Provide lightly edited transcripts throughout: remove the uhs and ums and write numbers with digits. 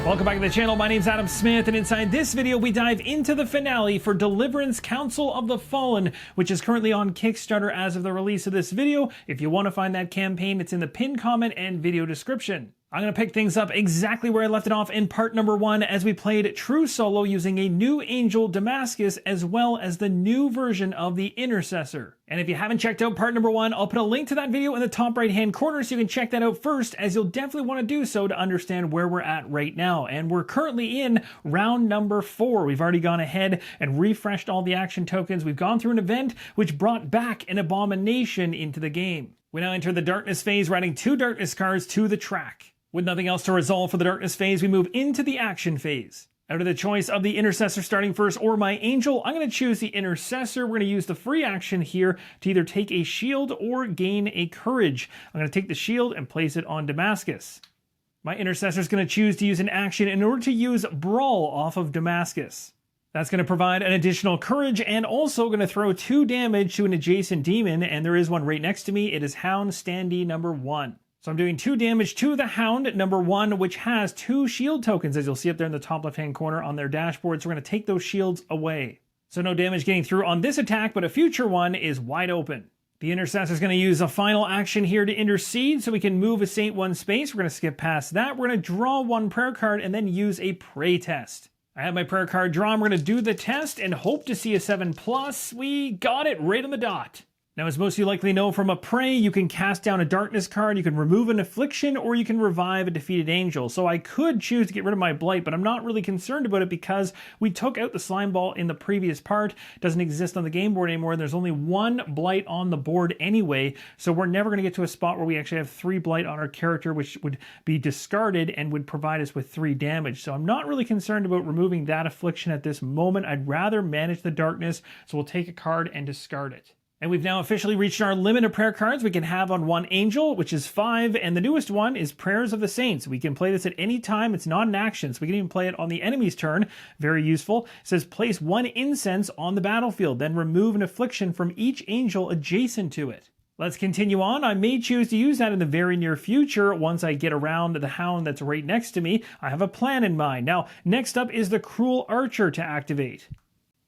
Welcome back to the channel. My name's Adam Smith, and inside this video we dive into the finale for Deliverance Council of the Fallen, which is currently on Kickstarter as of the release of this video. If you want to find that campaign, it's in the pinned comment and video description. I'm going to pick things up exactly where I left it off in part number 1 as we played true solo using a new angel, Damascus, as well as the new version of the Intercessor. And if you haven't checked out part number 1, I'll put a link to that video in the top right hand corner so you can check that out first, as you'll definitely want to do so to understand where we're at right now. And we're currently in round number 4. We've already gone ahead and refreshed all the action tokens. We've gone through an event which brought back an abomination into the game. We now enter the darkness phase, riding 2 darkness cards to the track. With nothing else to resolve for the darkness phase, we move into the action phase. Out of the choice of the Intercessor starting first or my Angel, I'm going to choose the Intercessor. We're going to use the free action here to either take a shield or gain a courage. I'm going to take the shield and place it on Damascus. My Intercessor is going to choose to use an action in order to use Brawl off of Damascus. That's going to provide an additional courage and also going to throw 2 damage to an adjacent demon, and there is one right next to me. It is Hound Standee number 1. So I'm doing 2 damage to the Hound, number 1, which has 2 shield tokens, as you'll see up there in the top left-hand corner on their dashboard. So we're going to take those shields away. So no damage getting through on this attack, but a future one is wide open. The Intercessor is going to use a final action here to intercede, so we can move a Saint 1 space. We're going to skip past that. We're going to draw 1 prayer card and then use a pray test. I have my prayer card drawn. We're going to do the test and hope to see a 7+. We got it right on the dot. Now, as most of you likely know from a pray, you can cast down a darkness card, you can remove an affliction, or you can revive a defeated angel. So I could choose to get rid of my blight, but I'm not really concerned about it because we took out the slime ball in the previous part. It doesn't exist on the game board anymore, and there's only 1 blight on the board anyway. So we're never going to get to a spot where we actually have 3 blight on our character, which would be discarded and would provide us with 3 damage. So I'm not really concerned about removing that affliction at this moment. I'd rather manage the darkness, so we'll take a card and discard it. And we've now officially reached our limit of prayer cards we can have on 1 angel, which is 5, and the newest one is Prayers of the Saints. We can play this at any time. It's not an action, so we can even play it on the enemy's turn. Very useful. It says place 1 incense on the battlefield, then remove an affliction from each angel adjacent to it. Let's continue on. I may choose to use that in the very near future once I get around the Hound that's right next to me. I have a plan in mind. Now, next up is the Cruel Archer to activate.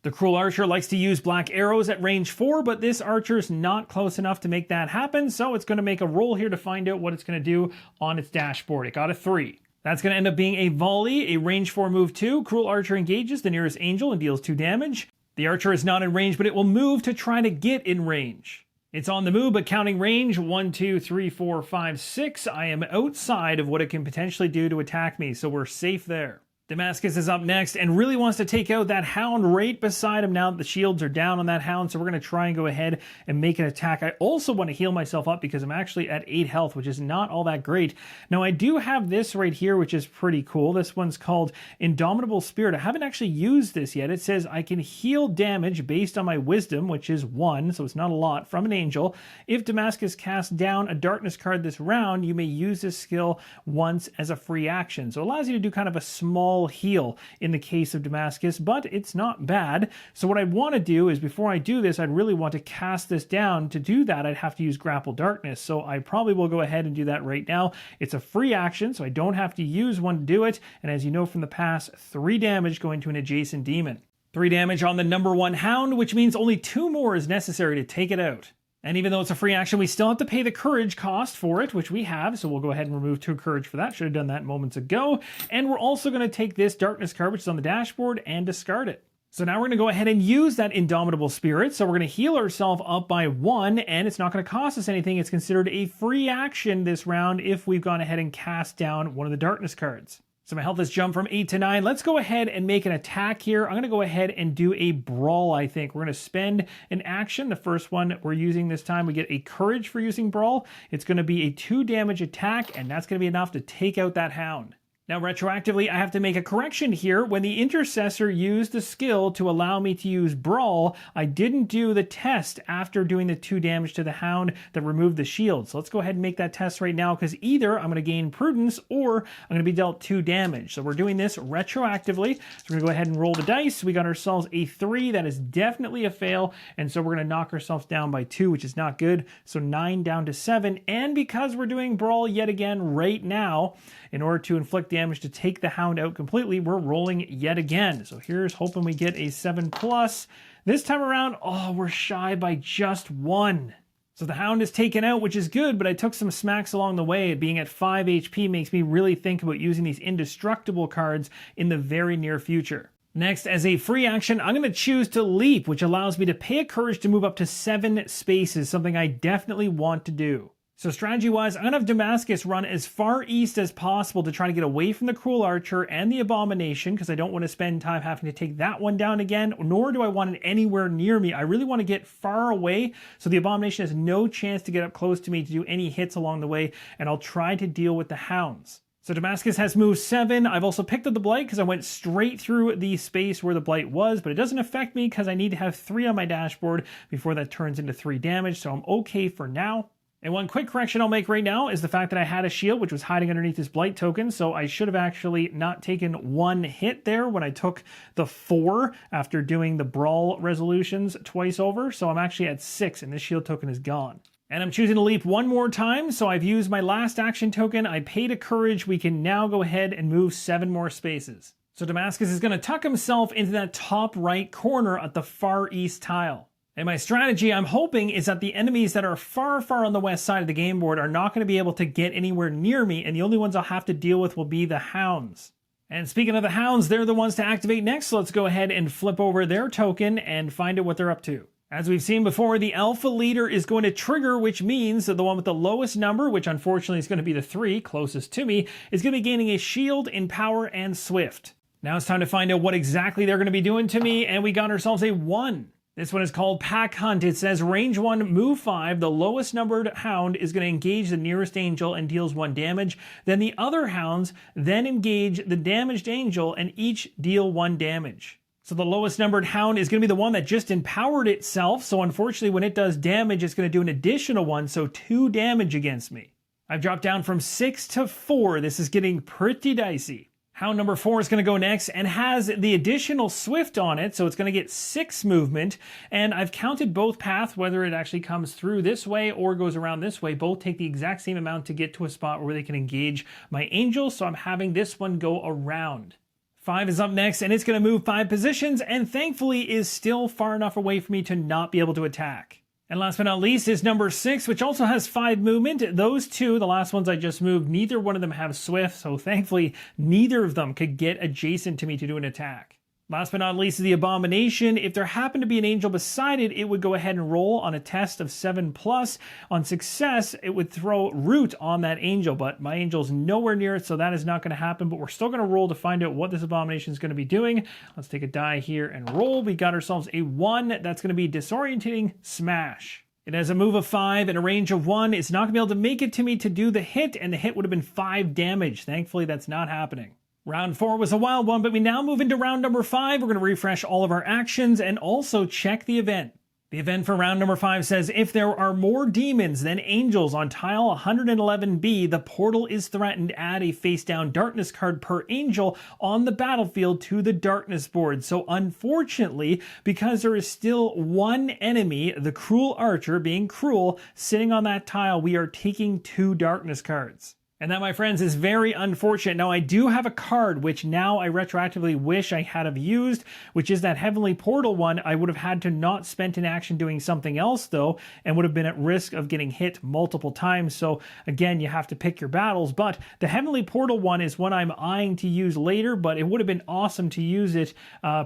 The Cruel Archer likes to use black arrows at range 4, but this archer is not close enough to make that happen, so it's going to make a roll here to find out what it's going to do on its dashboard. It got a 3. That's going to end up being a volley, a range 4 move 2. Cruel Archer engages the nearest angel and deals 2 damage. The archer is not in range, but it will move to try to get in range. It's on the move, but counting range, 1, 2, 3, 4, 5, 6, I am outside of what it can potentially do to attack me, so we're safe there. Damascus is up next and really wants to take out that Hound right beside him now that the shields are down on that Hound, so we're going to try and go ahead and make an attack. I also want to heal myself up because I'm actually at 8 health, which is not all that great. Now, I do have this right here, which is pretty cool. This one's called Indomitable Spirit. I haven't actually used this yet. It says I can heal damage based on my wisdom, which is 1, so it's not a lot, from an angel. If Damascus casts down a darkness card this round, you may use this skill once as a free action. So it allows you to do kind of a small heal in the case of Damascus, but it's not bad. So what I want to do is, before I do this, I'd really want to cast this down. To do that, I'd have to use Grapple Darkness, so I probably will go ahead and do that right now. It's a free action, so I don't have to use one to do it, and as you know from the past, 3 damage going to an adjacent demon. 3 damage on the number 1 Hound, which means only 2 more is necessary to take it out. And even though it's a free action, we still have to pay the courage cost for it, which we have. So we'll go ahead and remove 2 courage for that. Should have done that moments ago. And we're also going to take this darkness card, which is on the dashboard, and discard it. So now we're going to go ahead and use that Indomitable Spirit. So we're going to heal ourselves up by 1, and it's not going to cost us anything. It's considered a free action this round if we've gone ahead and cast down one of the darkness cards. So my health has jumped from 8 to 9. Let's go ahead and make an attack here. I'm going to go ahead and do a Brawl, I think. We're going to spend an action. The first one we're using this time, we get a Courage for using Brawl. It's going to be a 2 damage attack, and that's going to be enough to take out that Hound. Now, retroactively, I have to make a correction here. When the Intercessor used the skill to allow me to use Brawl, I didn't do the test after doing the 2 damage to the Hound that removed the shield. So let's go ahead and make that test right now, because either I'm going to gain Prudence or I'm going to be dealt 2 damage. So we're doing this retroactively. So we're going to go ahead and roll the dice. We got ourselves a 3. That is definitely a fail. And so we're going to knock ourselves down by 2, which is not good. So 9 down to 7. And because we're doing Brawl yet again right now, in order to inflict damage to take the Hound out completely. We're rolling yet again. So here's hoping we get a 7+. This time around, oh, we're shy by just 1. So the Hound is taken out, which is good, but I took some smacks along the way. Being at 5 HP makes me really think about using these indestructible cards in the very near future. Next, as a free action, I'm going to choose to leap, which allows me to pay a courage to move up to 7 spaces, something I definitely want to do. So strategy-wise, I'm going to have Damascus run as far east as possible to try to get away from the Cruel Archer and the Abomination, because I don't want to spend time having to take that one down again, nor do I want it anywhere near me. I really want to get far away so the Abomination has no chance to get up close to me to do any hits along the way, and I'll try to deal with the Hounds. So Damascus has moved 7. I've also picked up the Blight because I went straight through the space where the Blight was, but it doesn't affect me because I need to have 3 on my dashboard before that turns into 3 damage, so I'm okay for now. And one quick correction I'll make right now is the fact that I had a shield which was hiding underneath this Blight token, so I should have actually not taken 1 hit there when I took the 4 after doing the Brawl resolutions twice over, so I'm actually at 6 and this shield token is gone. And I'm choosing to leap 1 more time, so I've used my last action token, I paid a courage, we can now go ahead and move 7 more spaces. So Damascus is going to tuck himself into that top right corner at the far east tile. And my strategy, I'm hoping, is that the enemies that are far, far on the west side of the game board are not going to be able to get anywhere near me, and the only ones I'll have to deal with will be the Hounds. And speaking of the Hounds, they're the ones to activate next, so let's go ahead and flip over their token and find out what they're up to. As we've seen before, the Alpha Leader is going to trigger, which means that the one with the lowest number, which unfortunately is going to be the 3, closest to me, is going to be gaining a shield in power and swift. Now it's time to find out what exactly they're going to be doing to me, and we got ourselves a 1. This one is called Pack Hunt. It says range 1, move 5. The lowest numbered Hound is going to engage the nearest angel and deals 1 damage. Then the other Hounds then engage the damaged angel and each deal 1 damage. So the lowest numbered Hound is going to be the one that just empowered itself. So unfortunately, when it does damage, it's going to do an additional 1, so 2 damage against me. I've dropped down from 6 to 4. This is getting pretty dicey. Hound number 4 is going to go next and has the additional swift on it, so it's going to get 6 movement. And I've counted both paths, whether it actually comes through this way or goes around this way. Both take the exact same amount to get to a spot where they can engage my angel, so I'm having this one go around. 5 is up next, and it's going to move 5 positions, and thankfully is still far enough away for me to not be able to attack. And last but not least is number 6, which also has 5 movement. Those 2, the last ones I just moved, neither one of them have swift, so thankfully neither of them could get adjacent to me to do an attack. Last but not least is the Abomination. If there happened to be an angel beside it, it would go ahead and roll on a test of 7+. On success, it would throw root on that angel, but my angel's nowhere near it, so that is not going to happen. But we're still going to roll to find out what this Abomination is going to be doing. Let's take a die here and roll. We got ourselves a 1. That's going to be Disorientating Smash. It has a move of 5 and a range of 1. It's not going to be able to make it to me to do the hit, and the hit would have been 5 damage. Thankfully, that's not happening. Round 4 was a wild one, but we now move into round number 5. We're going to refresh all of our actions and also check the event. The event for round number 5 says, if there are more demons than angels on tile 111B, the portal is threatened. Add a face-down darkness card per angel on the battlefield to the darkness board. So unfortunately, because there is still one enemy, the Cruel Archer, being cruel, sitting on that tile, we are taking 2 darkness cards. And that, my friends, is very unfortunate. Now, I do have a card, which now I retroactively wish I had have used, which is that Heavenly Portal one. I would have had to not spent an action doing something else, though, and would have been at risk of getting hit multiple times. So, again, you have to pick your battles. But the Heavenly Portal one is one I'm eyeing to use later, but it would have been awesome to use it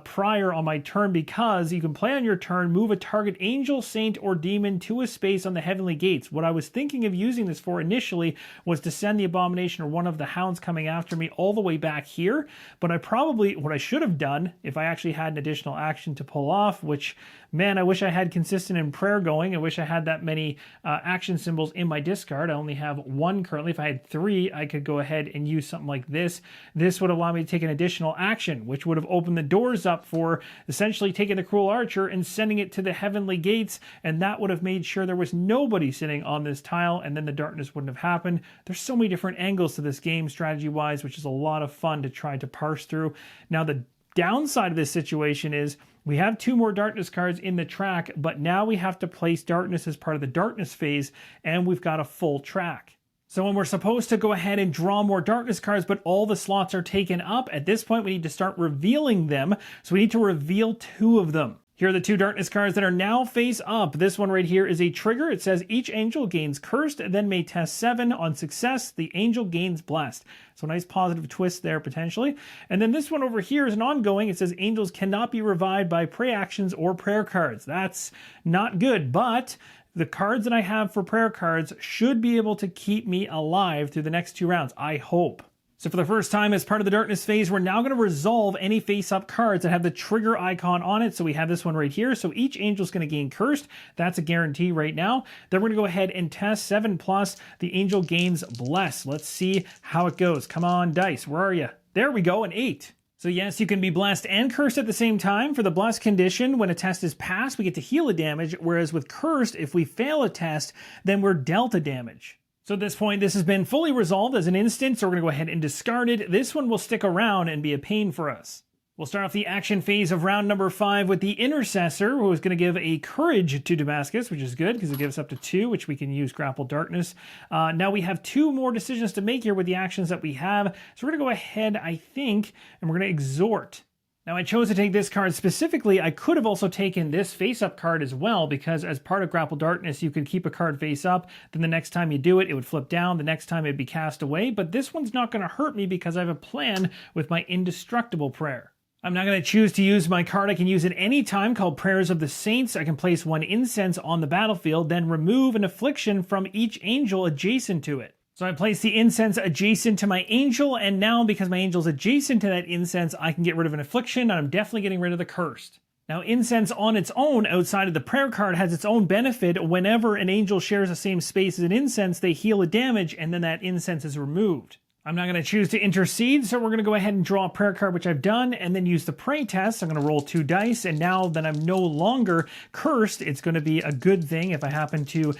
prior on my turn, because you can play on your turn, move a target angel, saint, or demon to a space on the Heavenly Gates. What I was thinking of using this for initially was to send the Abomination or one of the Hounds coming after me all the way back here, but what I should have done if I actually had an additional action to pull off, which, man, I wish I had consistent in prayer going. I wish I had that many action symbols in my discard. I only have 1 currently. If I had 3, I could go ahead and use something like this. This would allow me to take an additional action, which would have opened the doors up for essentially taking the Cruel Archer and sending it to the Heavenly Gates, and that would have made sure there was nobody sitting on this tile, and then the darkness wouldn't have happened. There's so many different angles to this game strategy-wise, which is a lot of fun to try to parse through. Now, the downside of this situation is we have 2 more darkness cards in the track, but now we have to place darkness as part of the darkness phase, and we've got a full track. So when we're supposed to go ahead and draw more darkness cards, but all the slots are taken up, at this point we need to start revealing them. So we need to reveal 2 of them. Here are the 2 darkness cards that are now face up. This one right here is a trigger. It says each angel gains cursed, then may test 7. On success, the angel gains blessed. So a nice positive twist there potentially. And then this one over here is an ongoing. It says angels cannot be revived by pray actions or prayer cards. That's not good, but the cards that I have for prayer cards should be able to keep me alive through the next 2 rounds, I hope. So for the first time as part of the darkness phase, we're now going to resolve any face-up cards that have the trigger icon on it. So we have this one right here. So each angel is going to gain cursed. That's a guarantee right now. Then we're going to go ahead and test 7+. The angel gains blessed. Let's see how it goes. Come on, dice. Where are you? There we go, an 8. So yes, you can be blessed and cursed at the same time. For the blessed condition, when a test is passed, we get to heal a damage. Whereas with cursed, if we fail a test, then we're dealt a damage. So at this point, this has been fully resolved as an instant, so we're going to go ahead and discard it. This one will stick around and be a pain for us. We'll start off the action phase of round number 5 with the Intercessor, who is going to give a Courage to Damascus, which is good because it gives up to 2, which we can use Grapple Darkness. Now we have 2 more decisions to make here with the actions that we have. So we're going to go ahead, I think, and we're going to Exhort. Now I chose to take this card specifically. I could have also taken this face-up card as well, because as part of Grapple Darkness, you could keep a card face up, then the next time you do it, it would flip down, the next time it'd be cast away, but this one's not going to hurt me because I have a plan with my Indestructible Prayer. I'm not going to choose to use my card. I can use it any time, called Prayers of the Saints. I can place 1 incense on the battlefield, then remove an affliction from each angel adjacent to it. So I place the incense adjacent to my angel, and now because my angel's adjacent to that incense, I can get rid of an affliction, and I'm definitely getting rid of the cursed. Now, incense on its own, outside of the prayer card, has its own benefit. Whenever an angel shares the same space as an incense, they heal a damage, and then that incense is removed. I'm not going to choose to intercede, so we're going to go ahead and draw a prayer card, which I've done, and then use the pray test. I'm going to roll 2 dice, and now that I'm no longer cursed, it's going to be a good thing if I happen to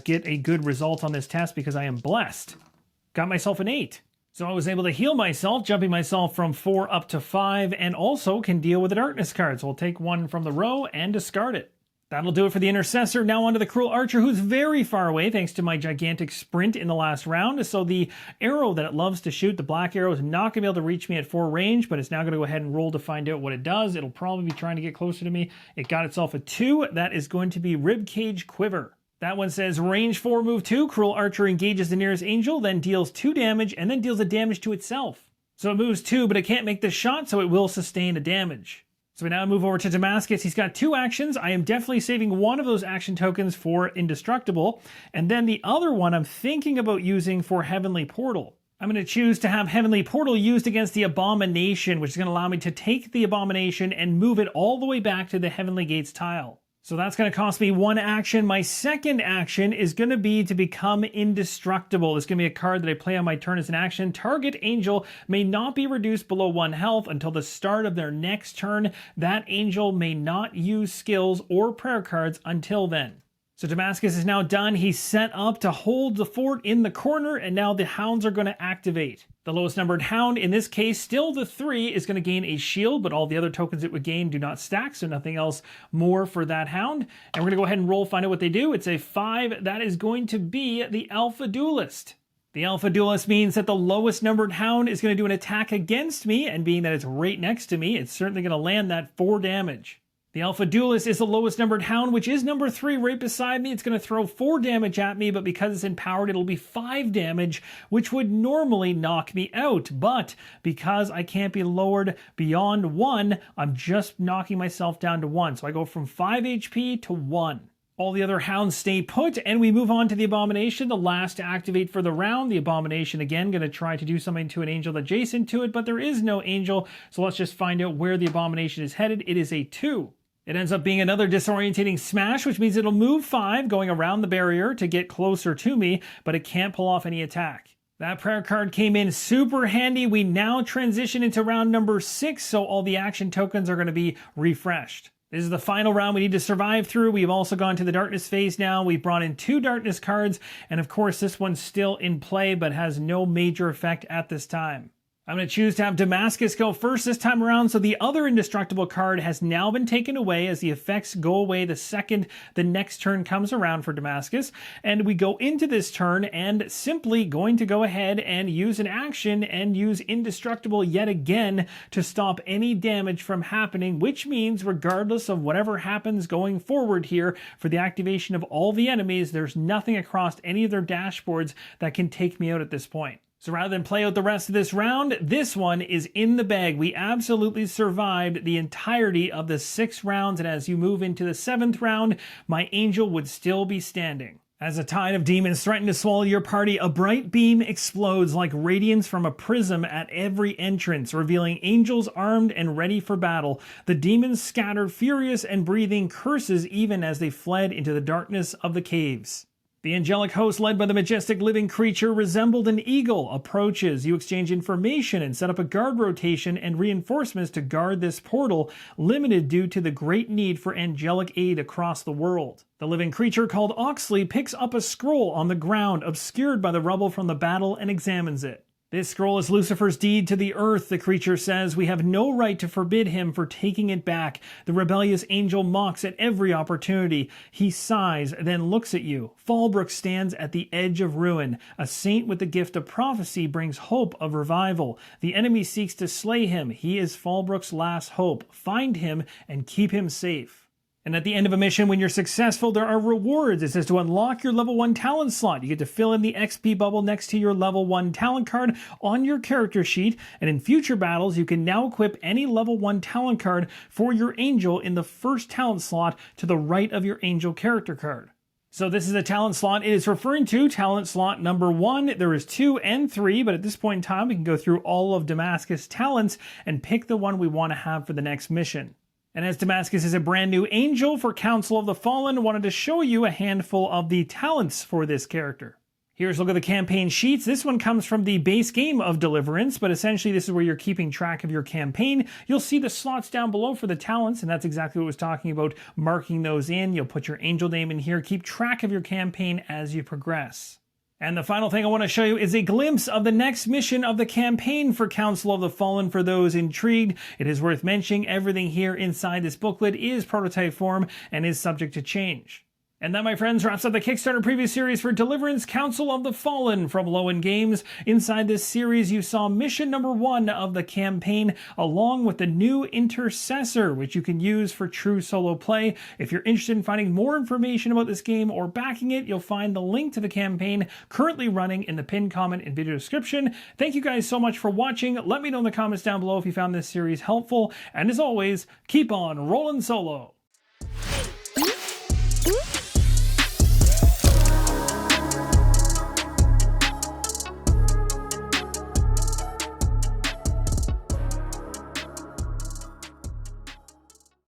get a good result on this test because I am blessed. Got myself an 8. So I was able to heal myself, jumping myself from 4 up to 5, and also can deal with the darkness card. So we'll take 1 from the row and discard it. That'll do it for the Intercessor. Now onto the Cruel Archer, who's very far away thanks to my gigantic sprint in the last round. So the arrow that it loves to shoot, the black arrow, is not going to be able to reach me at 4 range, but it's now going to go ahead and roll to find out what it does. It'll probably be trying to get closer to me. It got itself a 2. That is going to be Ribcage Quiver. That one says range 4, move 2. Cruel Archer engages the nearest angel, then deals 2 damage, and then deals a damage to itself. So it moves 2, but it can't make the shot, so it will sustain a damage. So we now move over to Damascus. He's got 2 actions. I am definitely saving one of those action tokens for Indestructible. And then the other one I'm thinking about using for Heavenly Portal. I'm going to choose to have Heavenly Portal used against the Abomination, which is going to allow me to take the Abomination and move it all the way back to the Heavenly Gates tile. So that's going to cost me 1 action. My second action is going to be to become Indestructible. It's going to be a card that I play on my turn as an action. Target angel may not be reduced below 1 health until the start of their next turn. That angel may not use skills or prayer cards until then. So Damascus is now done. He's set up to hold the fort in the corner, and now the hounds are going to activate. The lowest numbered hound, in this case, still the 3, is going to gain a shield, but all the other tokens it would gain do not stack, so nothing else more for that hound. And we're going to go ahead and roll, find out what they do. It's a 5. That is going to be the Alpha Duelist. The Alpha Duelist means that the lowest numbered hound is going to do an attack against me, and being that it's right next to me, it's certainly going to land that 4 damage. The Alpha Duelist is the lowest numbered hound, which is number 3 right beside me. It's going to throw 4 damage at me, but because it's empowered, it'll be 5 damage, which would normally knock me out. But because I can't be lowered beyond 1, I'm just knocking myself down to 1. So I go from 5 HP to 1. All the other hounds stay put, and we move on to the Abomination, the last to activate for the round. The Abomination, again, going to try to do something to an angel adjacent to it, but there is no angel, so let's just find out where the Abomination is headed. It is a 2. It ends up being another disorientating smash, which means it'll move 5, going around the barrier to get closer to me, but it can't pull off any attack. That prayer card came in super handy. We now transition into round number 6, so all the action tokens are going to be refreshed. This is the final round we need to survive through. We've also gone to the darkness phase now. We've brought in 2 darkness cards, and of course this one's still in play, but has no major effect at this time. I'm going to choose to have Damascus go first this time around, so the other indestructible card has now been taken away as the effects go away the second the next turn comes around for Damascus. And we go into this turn and simply going to go ahead and use an action and use indestructible yet again to stop any damage from happening, which means regardless of whatever happens going forward here for the activation of all the enemies, there's nothing across any of their dashboards that can take me out at this point. So rather than play out the rest of this round, this one is in the bag. We absolutely survived the entirety of the 6 rounds, and as you move into the 7th round, my angel would still be standing. As a tide of demons threaten to swallow your party, a bright beam explodes like radiance from a prism at every entrance, revealing angels armed and ready for battle. The demons scattered, furious and breathing curses even as they fled into the darkness of the caves. The angelic host, led by the majestic living creature resembled an eagle, approaches. You exchange information and set up a guard rotation and reinforcements to guard this portal, limited due to the great need for angelic aid across the world. The living creature, called Oxley, picks up a scroll on the ground, obscured by the rubble from the battle, and examines it. This scroll is Lucifer's deed to the earth, the creature says. We have no right to forbid him for taking it back. The rebellious angel mocks at every opportunity. He sighs, then looks at you. Fallbrook stands at the edge of ruin. A saint with the gift of prophecy brings hope of revival. The enemy seeks to slay him. He is Fallbrook's last hope. Find him and keep him safe. And at the end of a mission, when you're successful, there are rewards. It says to unlock your level 1 talent slot. You get to fill in the XP bubble next to your level 1 talent card on your character sheet. And in future battles, you can now equip any level 1 talent card for your angel in the first talent slot to the right of your angel character card. So this is a talent slot. It is referring to talent slot number 1. There is 2 and 3, but at this point in time, we can go through all of Damascus talents and pick the one we want to have for the next mission. And as Damascus is a brand new angel for Council of the Fallen, I wanted to show you a handful of the talents for this character. Here's a look at the campaign sheets. This one comes from the base game of Deliverance, but essentially this is where you're keeping track of your campaign. You'll see the slots down below for the talents, and that's exactly what I was talking about, marking those in. You'll put your angel name in here. Keep track of your campaign as you progress. And the final thing I want to show you is a glimpse of the next mission of the campaign for Council of the Fallen for those intrigued. It is worth mentioning everything here inside this booklet is prototype form and is subject to change. And that, my friends, wraps up the Kickstarter Preview Series for Deliverance Council of the Fallen from Lowen Games. Inside this series, you saw mission number 1 of the campaign, along with the new Intercessor, which you can use for true solo play. If you're interested in finding more information about this game or backing it, you'll find the link to the campaign currently running in the pinned comment and video description. Thank you guys so much for watching. Let me know in the comments down below if you found this series helpful. And as always, keep on rolling solo.